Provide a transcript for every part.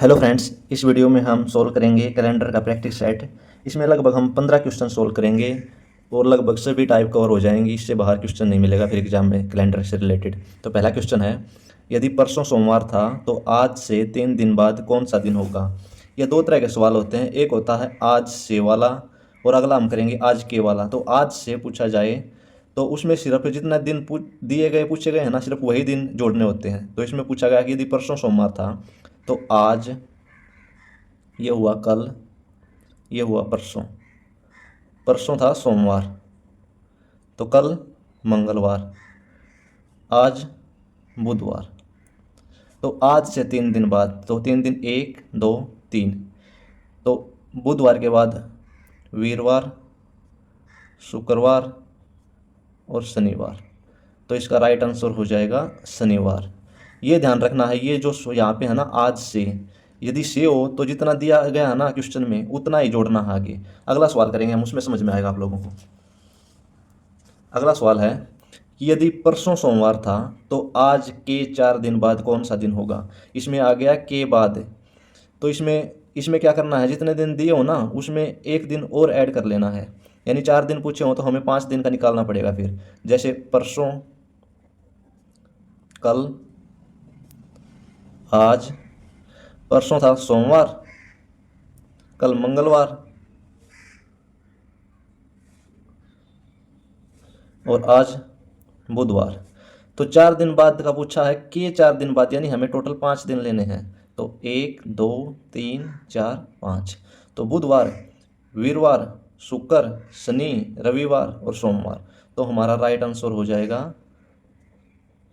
Hello friends, इस video में हम सोल्व करेंगे कैलेंडर का प्रैक्टिस सेट। इसमें लगभग हम 15 क्वेश्चन सोल्व करेंगे और लगभग सभी टाइप कवर हो जाएंगी। इससे बाहर क्वेश्चन नहीं मिलेगा फिर एग्जाम में कैलेंडर से रिलेटेड। तो पहला क्वेश्चन है, यदि परसों सोमवार था तो आज से 3 दिन बाद कौन सा दिन होगा। ये दो तरह के सवाल होते हैं, एक होता है आज से वाला और अगला हम करेंगे आज के वाला। तो आज से पूछा जाए तो उसमें सिर्फ जितना दिन दिए गए पूछे गए हैं ना, सिर्फ वही दिन जोड़ने होते हैं। तो इसमें पूछा गया कि यदि परसों सोमवार था तो आज, ये हुआ कल, ये हुआ परसों। परसों था सोमवार तो कल मंगलवार, आज बुधवार। तो आज से 3 दिन बाद, तो 3 दिन 1 2 3, तो बुधवार के बाद वीरवार, शुक्रवार और शनिवार। तो इसका राइट आंसर हो जाएगा शनिवार। ये ध्यान रखना है, ये जो यहाँ पे है ना आज से, यदि से हो तो जितना दिया गया है ना क्वेश्चन में उतना ही जोड़ना है आगे। अगला सवाल करेंगे हम, उसमें समझ में आएगा आप लोगों को। अगला सवाल है कि यदि परसों सोमवार था तो आज के 4 दिन बाद कौन सा दिन होगा। इसमें आ गया के बाद, तो इसमें इसमें क्या करना है, जितने दिन दिए हो ना उसमें एक दिन और ऐड कर लेना है। यानी 4 दिन पूछे हो तो हमें 5 दिन का निकालना पड़ेगा फिर। जैसे परसों, कल, आज। परसों था सोमवार, कल मंगलवार और आज बुधवार। तो 4 दिन बाद का पूछा है कि 4 दिन बाद, यानी हमें टोटल 5 दिन लेने हैं। तो 1 2 3 4 5। तो बुधवार, वीरवार, शुक्र, शनि, रविवार और सोमवार। तो हमारा राइट आंसर हो जाएगा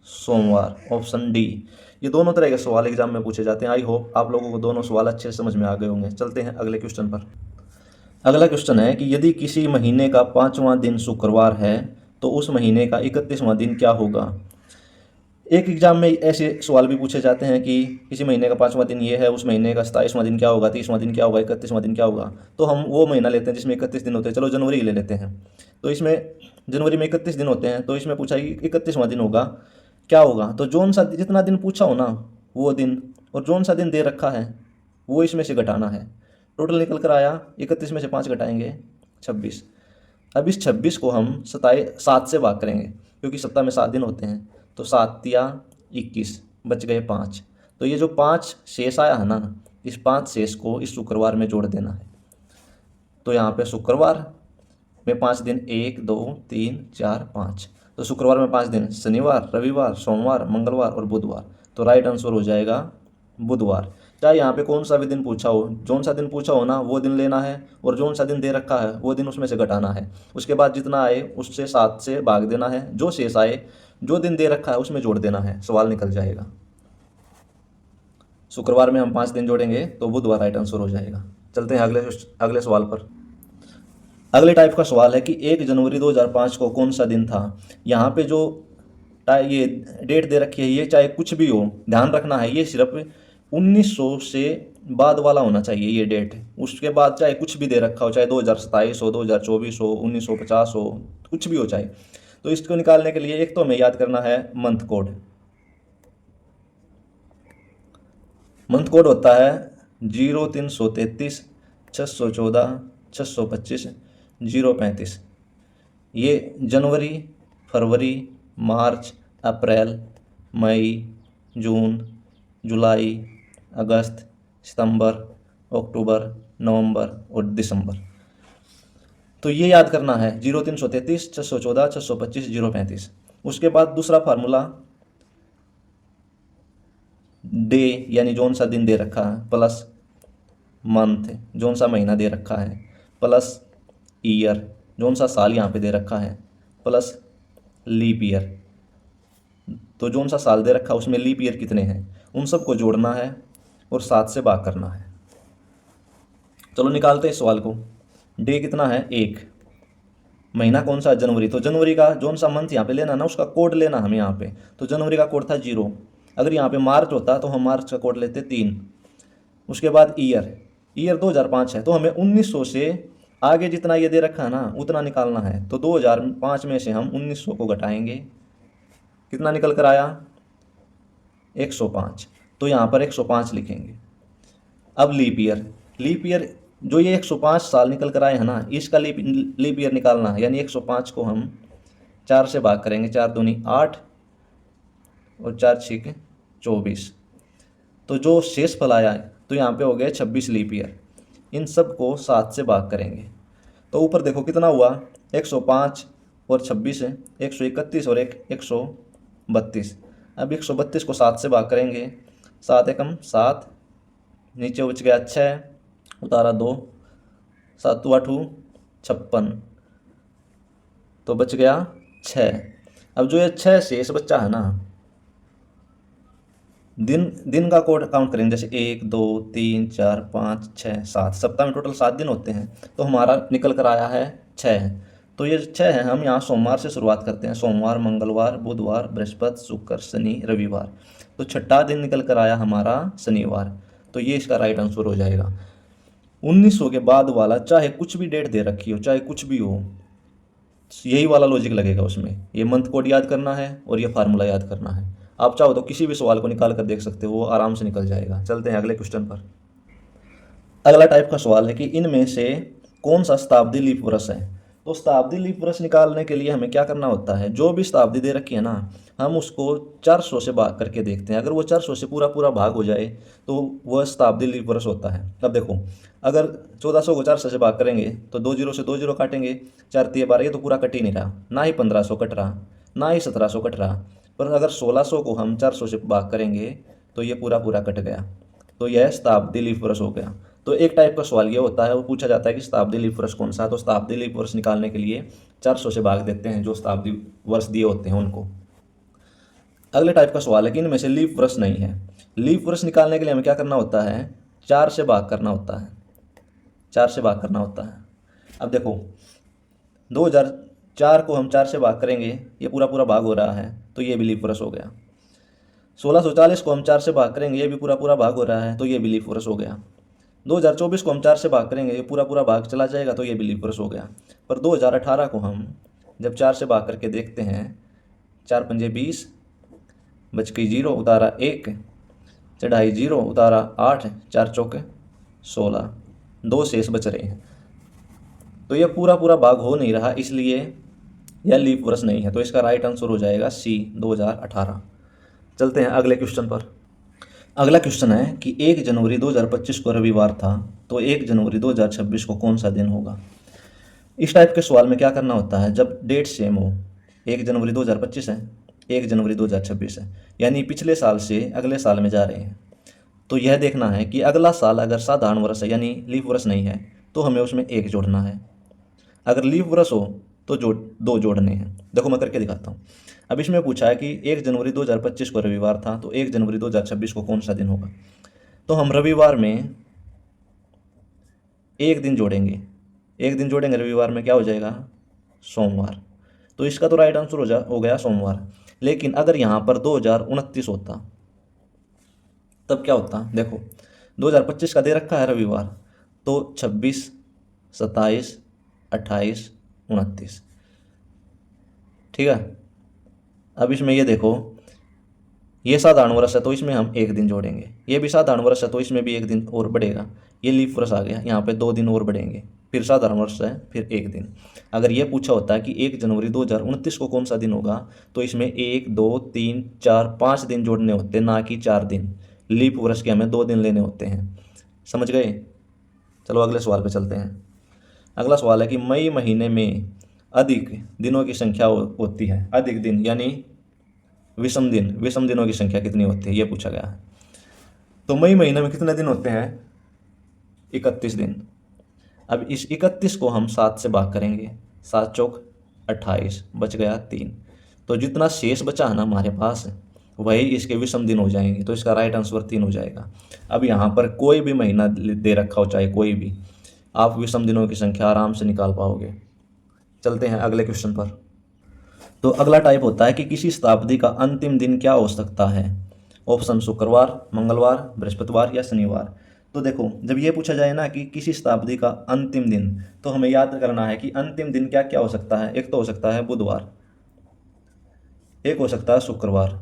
सोमवार, ऑप्शन डी। ये दोनों तरह के सवाल एग्जाम में पूछे जाते हैं। आई होप आप लोगों को दोनों सवाल अच्छे से समझ में आ गए होंगे। चलते हैं अगले क्वेश्चन पर। अगला क्वेश्चन है कि यदि किसी महीने का 5वां दिन शुक्रवार है तो उस महीने का 31वां दिन क्या होगा। एक एग्जाम में ऐसे सवाल भी पूछे जाते हैं कि किसी महीने का 5वां दिन ये है, उस महीने का 27वां दिन क्या होगा, 30वां दिन क्या होगा, 31वां दिन क्या होगा। तो हम वो महीना लेते हैं जिसमें 31 दिन होते हैं। चलो जनवरी ले लेते हैं। तो इसमें जनवरी में 31 दिन होते हैं। तो इसमें पूछा कि 31वां दिन होगा, क्या होगा। तो जोन सा जितना दिन पूछा हो ना वो दिन, और जोन सा दिन दे रखा है वो इसमें से घटाना है। टोटल निकल कर आया, 31 में से 5 घटाएंगे 26। अब इस 26 को हम 7 से भाग करेंगे, क्योंकि सप्ताह में 7 दिन होते हैं। तो 7 या 21, बच गए 5। तो ये जो 5 शेष आया है ना, इस 5 शेष को इस शुक्रवार में जोड़ देना है। तो यहाँ पे शुक्रवार में 5 दिन 1 2 3 4 5। तो शुक्रवार में 5 दिन शनिवार, रविवार, सोमवार, मंगलवार और बुधवार। तो राइट आंसर हो जाएगा बुधवार। चाहे यहाँ पे कौन सा भी दिन पूछा हो, जौन सा दिन पूछा हो ना वो दिन लेना है, और जौन सा दिन दे रखा है वो दिन उसमें से घटाना है। उसके बाद जितना आए उससे 7 से भाग देना है, जो शेष आए जो दिन दे रखा है उसमें जोड़ देना है, सवाल निकल जाएगा। शुक्रवार में हम 5 दिन जोड़ेंगे तो बुधवार राइट आंसर हो जाएगा। चलते हैं अगले सवाल पर। अगले टाइप का सवाल है कि 1 जनवरी 2005 को कौन सा दिन था। यहाँ पे जो ये डेट दे रखी है, ये चाहे कुछ भी हो, ध्यान रखना है ये सिर्फ 1900 से बाद वाला होना चाहिए ये डेट। उसके बाद चाहे कुछ भी दे रखा हो, चाहे 2027 हो, 2024 हो, 1950 हो, कुछ भी हो चाहे। तो इसको निकालने के लिए एक तो हमें याद करना है मंथ कोड। मंथ कोड होता है 0333 614 625 035। ये जनवरी, फरवरी, मार्च, अप्रैल, मई, जून, जुलाई, अगस्त, सितंबर, अक्टूबर, नवंबर और दिसंबर। तो ये याद करना है 0333 614 625 035। उसके बाद दूसरा फार्मूला डे, यानी जौन सा दिन दे रखा है, प्लस मंथ जौन सा महीना दे रखा है, प्लस ईयर जौन सा साल यहाँ पे दे रखा है, प्लस लीप ईयर। तो जौन सा साल दे रखा है उसमें लीप ईयर कितने हैं उन सबको जोड़ना है और 7 से भाग करना है। चलो निकालते हैं सवाल को। डे कितना है 1, महीना कौन सा जनवरी, तो जनवरी का जौन सा मंथ यहाँ पे लेना ना उसका कोड लेना हमें यहाँ पे। तो जनवरी का कोड था 0। अगर यहाँ पे मार्च होता तो हम मार्च का कोड लेते 3। उसके बाद ईयर 2005 है, तो हमें 1900 से आगे जितना ये दे रखा है ना उतना निकालना है। तो 2005 में से हम 1900 को घटाएंगे, कितना निकल कर आया 105। तो यहाँ पर 105 लिखेंगे। अब लीप ईयर जो ये 105 साल निकल कर आए हैं ना, इसका लीप ईयर निकालना है। यानी 105 को हम 4 से भाग करेंगे, 4 दूनी 8 और 4 छीके 24। तो जो शेष फल आया है तो यहाँ पे हो गया 26 लीप ईयर। इन सब को 7 से भाग करेंगे तो ऊपर देखो कितना हुआ, 105 और 26 है, 131 और 132। अब 132 को 7 से भाग करेंगे, 7 एकम 7, नीचे बच गया 6, उतारा 2, 7 8 56, तो बच गया 6। अब जो ये 6 शेष बच्चा है ना, दिन का कोड काउंट करेंगे, जैसे 1 2 3 4 5 6 7, सप्ताह में टोटल 7 दिन होते हैं, तो हमारा निकल कर आया है 6। तो ये 6 है, हम यहाँ सोमवार से शुरुआत करते हैं, सोमवार मंगलवार बुधवार बृहस्पति शुक्र शनि रविवार, तो छठा दिन निकल कर आया हमारा शनिवार। तो ये इसका राइट आंसर हो जाएगा। 1900 के बाद वाला चाहे कुछ भी डेट दे रखी हो, चाहे कुछ भी हो, यही वाला लॉजिक लगेगा उसमें। ये मंथ कोड याद करना है और ये फार्मूला याद करना है। आप चाहो तो किसी भी सवाल को निकाल कर देख सकते हो, वो आराम से निकल जाएगा। चलते हैं अगले क्वेश्चन पर। अगला टाइप का सवाल है कि इनमें से कौन सा शताब्दी लीप वर्ष है। तो शताब्दी लीप वर्ष निकालने के लिए हमें क्या करना होता है, जो भी शताब्दी दे रखी है ना, हम उसको 400 से भाग करके देखते हैं। अगर वो 400 से पूरा पूरा भाग हो जाए तो वह शताब्दी लीप वर्ष होता है। अब देखो, अगर 1400 को 400 से भाग करेंगे तो 2 जीरो से 2 जीरो काटेंगे, 4 3 12, ये तो पूरा कट ही नहीं रहा, ना ही 1500 कट रहा, ना ही 1700 कट रहा। पर अगर 1600 को हम 400 से भाग करेंगे तो ये पूरा पूरा कट गया, तो यह शताब्दी लीप वर्ष हो गया। तो एक टाइप का सवाल ये होता है, वो पूछा जाता है कि शताब्दी लीप वर्ष कौन सा है। तो शताब्दी लीप वर्ष निकालने के लिए 400 से भाग देते हैं जो शताब्दी वर्ष दिए होते हैं उनको। अगले टाइप का सवाल है कि इनमें से लीप वर्ष नहीं है। लीप वर्ष निकालने के लिए हमें क्या करना होता है, 4 से भाग करना होता है, 4 से भाग करना होता है। अब देखो, 2004 को हम 4 से भाग करेंगे, ये पूरा पूरा भाग हो रहा है, तो ये भी लीप वर्ष हो गया। 1640 को हम 4 से भाग करेंगे, ये भी पूरा पूरा भाग हो रहा है, तो ये भी लीप वर्ष हो गया। 2024 को हम 4 से भाग करेंगे, ये पूरा पूरा भाग चला जाएगा, तो ये भी लीप वर्ष हो गया। पर 2018 को हम जब 4 से भाग करके देखते हैं, 4 पंजे 20, बच गई 0, उतारा 1, चढ़ाई 0, उतारा 8, 4 चौके 16, 2 शेष बच रहे हैं। तो यह पूरा पूरा भाग हो नहीं रहा, इसलिए यह लीप वर्ष नहीं है। तो इसका राइट आंसर हो जाएगा सी, 2018। चलते हैं अगले क्वेश्चन पर। अगला क्वेश्चन है कि 1 जनवरी 2025 को रविवार था, तो 1 जनवरी 2026 को कौन सा दिन होगा। इस टाइप के सवाल में क्या करना होता है, जब डेट सेम हो, 1 जनवरी 2025 है, 1 जनवरी 2026 है, यानी पिछले साल से अगले साल में जा रहे हैं, तो यह देखना है कि अगला साल अगर साधारण वर्ष है यानी लीप वर्ष नहीं है तो हमें उसमें 1 जोड़ना है। अगर लीप वर्ष हो तो 2 जोड़ने हैं। देखो मैं करके दिखाता हूँ। अब इसमें पूछा है कि 1 जनवरी 2025 को रविवार था, तो 1 जनवरी 2026 को कौन सा दिन होगा। तो हम रविवार में 1 दिन जोड़ेंगे, 1 दिन जोड़ेंगे रविवार में, क्या हो जाएगा, सोमवार। तो इसका तो राइट आंसर हो गया सोमवार। लेकिन अगर यहाँ पर 2029 होता तब क्या होता, देखो 2025 का दे रखा है रविवार, तो 26 27 28 29, ठीक है। अब इसमें ये देखो, ये साधारण वर्ष है तो इसमें हम 1 दिन जोड़ेंगे, ये भी साधारण वर्ष है तो इसमें भी 1 दिन और बढ़ेगा, ये लीप वर्ष आ गया, यहाँ पे 2 दिन और बढ़ेंगे, फिर साधारण वर्ष है, फिर 1 दिन। अगर ये पूछा होता है कि 1 जनवरी 2029 को कौन सा दिन होगा, तो इसमें 1 2 3 4 5 दिन जोड़ने होते हैं, ना कि 4 दिन। लीप वर्ष के हमें 2 दिन लेने होते हैं, समझ गए। चलो अगले सवाल पे चलते हैं। अगला सवाल है कि मई महीने में अधिक दिनों की संख्या होती है, अधिक दिन यानी विषम दिनों की संख्या कितनी होती है, ये पूछा गया है। तो मई महीने में कितने दिन होते हैं, 31 दिन। अब इस 31 को हम 7 से भाग करेंगे, 7 चौक 28, बच गया 3। तो जितना शेष बचा है ना हमारे पास, वही इसके विषम दिन हो जाएंगे, तो इसका राइट आंसर 3 हो जाएगा। अब यहाँ पर कोई भी महीना दे रखा हो, चाहे कोई भी, आप विषम दिनों की संख्या आराम से निकाल पाओगे। चलते हैं अगले क्वेश्चन पर। तो अगला टाइप होता है कि किसी शताब्दी का अंतिम दिन क्या हो सकता है। ऑप्शन शुक्रवार, मंगलवार, बृहस्पतिवार या शनिवार। तो देखो, जब ये पूछा जाए ना कि किसी शताब्दी का अंतिम दिन, तो हमें याद करना है कि अंतिम दिन क्या क्या हो सकता है। एक तो हो सकता है बुधवार, एक हो सकता है शुक्रवार,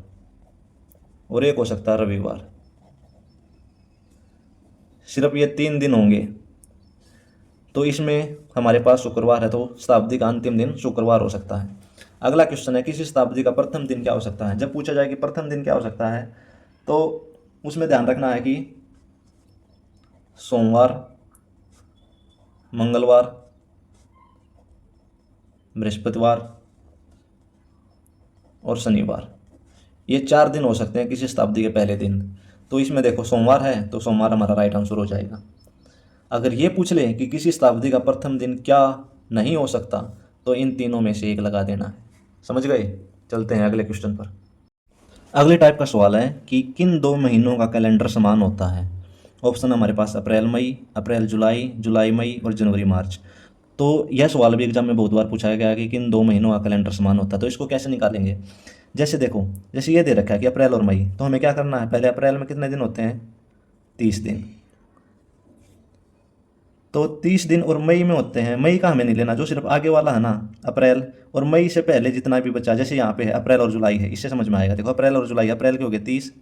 और एक हो सकता है रविवार। सिर्फ ये 3 दिन होंगे। तो इसमें हमारे पास शुक्रवार है, तो शताब्दी का अंतिम दिन शुक्रवार हो सकता है। अगला क्वेश्चन है किसी शताब्दी का प्रथम दिन क्या हो सकता है। जब पूछा जाए कि प्रथम दिन क्या हो सकता है, तो उसमें ध्यान रखना है कि सोमवार, मंगलवार, बृहस्पतिवार और शनिवार, ये 4 दिन हो सकते हैं किसी शताब्दी के पहले दिन। तो इसमें देखो सोमवार है, तो सोमवार हमारा राइट आंसर हो जाएगा। अगर ये पूछ ले कि किसी शताब्दी का प्रथम दिन क्या नहीं हो सकता, तो इन तीनों में से एक लगा देना है। समझ गए? चलते हैं अगले क्वेश्चन पर। अगले टाइप का सवाल है कि किन 2 महीनों का कैलेंडर समान होता है। ऑप्शन हमारे पास अप्रैल मई, अप्रैल जुलाई, जुलाई मई और जनवरी मार्च। तो यह सवाल भी एग्जाम में बहुत बार पूछा गया कि किन 2 महीनों का कैलेंडर समान होता है। तो इसको कैसे निकालेंगे? जैसे देखो, जैसे ये दे रखा है कि अप्रैल और मई, तो हमें क्या करना है, पहले अप्रैल में कितने दिन होते हैं, 30 दिन। तो 30 दिन और मई में होते हैं, मई का हमें नहीं लेना, जो सिर्फ आगे वाला है ना अप्रैल, और मई से पहले जितना भी बचा, जैसे यहाँ पे है अप्रैल और जुलाई है, इससे समझ में आएगा। देखो अप्रैल और जुलाई, अप्रैल के हो गए 30,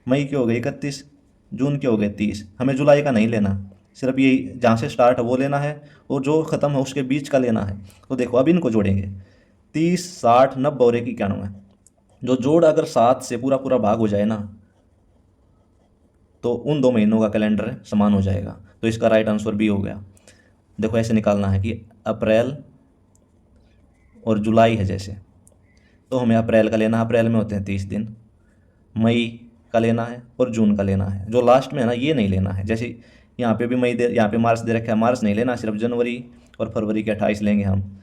मई के हो गए 31, जून के हो गए 30। हमें जुलाई का नहीं लेना, सिर्फ ये जहाँ से स्टार्ट है वो लेना है, और जो ख़त्म है उसके बीच का लेना है। तो देखो अब इनको जोड़ेंगे, 30, 60, 90 और 91। जो जोड़ अगर 7 से पूरा पूरा भाग हो जाए ना, तो उन 2 महीनों का कैलेंडर समान हो जाएगा। तो इसका राइट आंसर बी हो गया। देखो ऐसे निकालना है कि अप्रैल और जुलाई है जैसे, तो हमें अप्रैल का लेना है, अप्रैल में होते हैं 30 दिन, मई का लेना है और जून का लेना है। जो लास्ट में है ना ये नहीं लेना है, जैसे यहाँ पे भी मई दे, यहाँ पे मार्च दे रखा है, मार्च नहीं लेना, सिर्फ जनवरी और फरवरी के 28 लेंगे हम,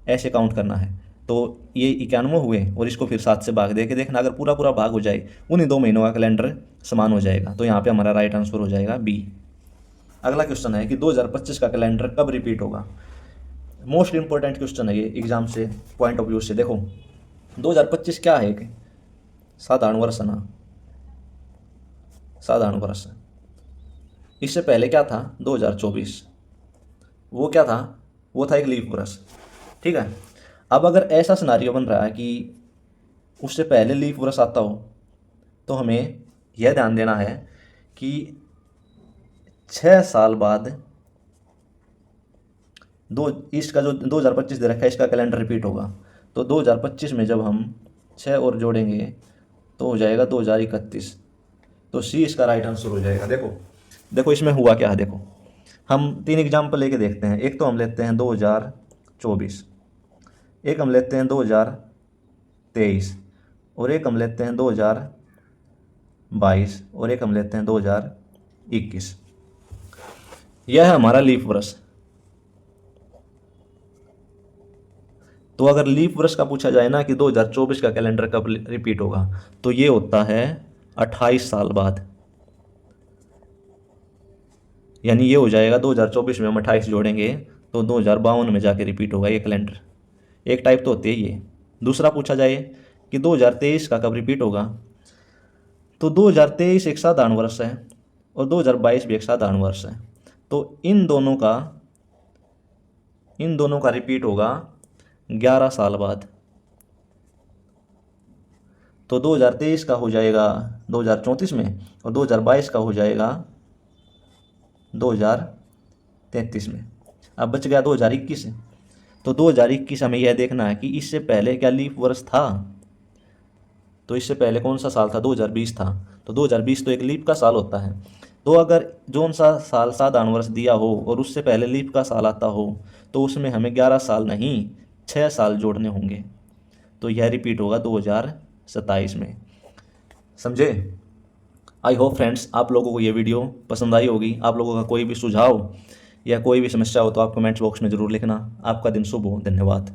ऐसे काउंट करना है। तो ये 91 हुए, और इसको फिर 7 से भाग दे के देखना, अगर पूरा पूरा भाग हो जाए उन्हीं 2 महीनों का कैलेंडर समान हो जाएगा। तो यहाँ पे हमारा राइट आंसर हो जाएगा बी। अगला क्वेश्चन है कि 2025 का कैलेंडर कब रिपीट होगा। मोस्ट इंपॉर्टेंट क्वेश्चन है ये एग्जाम से पॉइंट ऑफ व्यू से। देखो 2025 क्या है, एक साधारण वर्ष है ना, साधारण वर्ष। इससे पहले क्या था 2024, वो क्या था, वो था एक लीप वर्ष। ठीक है, अब अगर ऐसा सिनारियो बन रहा है कि उससे पहले लीप वर्ष आता हो, तो हमें यह ध्यान देना है कि 6 साल बाद इसका जो 2025 दे रखा है, इसका कैलेंडर रिपीट होगा। तो 2025 में जब हम 6 और जोड़ेंगे तो हो जाएगा 2031। तो सी इसका राइट आंसर हो जाएगा। देखो इसमें हुआ क्या है, देखो हम 3 एग्जाम्पल लेके देखते हैं। एक तो हम लेते हैं 2024, एक हम लेते हैं 2023, और एक हम लेते हैं 2022, और एक हम लेते हैं 2021। यह है हमारा लीप वर्ष। तो अगर लीप वर्ष का पूछा जाए ना कि 2024 का कैलेंडर कब रिपीट होगा, तो ये होता है 28 साल बाद। यानी ये हो जाएगा 2024 में हम 28 जोड़ेंगे तो 2052 में जाके रिपीट होगा ये कैलेंडर। एक टाइप तो होती है ये। दूसरा पूछा जाए कि 2023 का कब रिपीट होगा, तो 2023 एक साधारण वर्ष है और 2022 भी एक साधारण वर्ष है। तो इन दोनों का रिपीट होगा 11 साल बाद। तो 2023 का हो जाएगा 2034 में, और 2022 का हो जाएगा 2033 में। अब बच गया 2021। तो 2021 हमें यह देखना है कि इससे पहले क्या लीप वर्ष था। तो इससे पहले कौन सा साल था, 2020 था। तो 2020 तो एक लीप का साल होता है। तो अगर जोन सा साल साधारण वर्ष दिया हो और उससे पहले लीप का साल आता हो, तो उसमें हमें 11 साल नहीं 6 साल जोड़ने होंगे। तो यह रिपीट होगा 2027 में। समझे? आई होप फ्रेंड्स आप लोगों को ये वीडियो पसंद आई होगी। आप लोगों का कोई भी सुझाव या कोई भी समस्या हो तो आप कमेंट्स बॉक्स में ज़रूर लिखना। आपका दिन शुभ हो। धन्यवाद।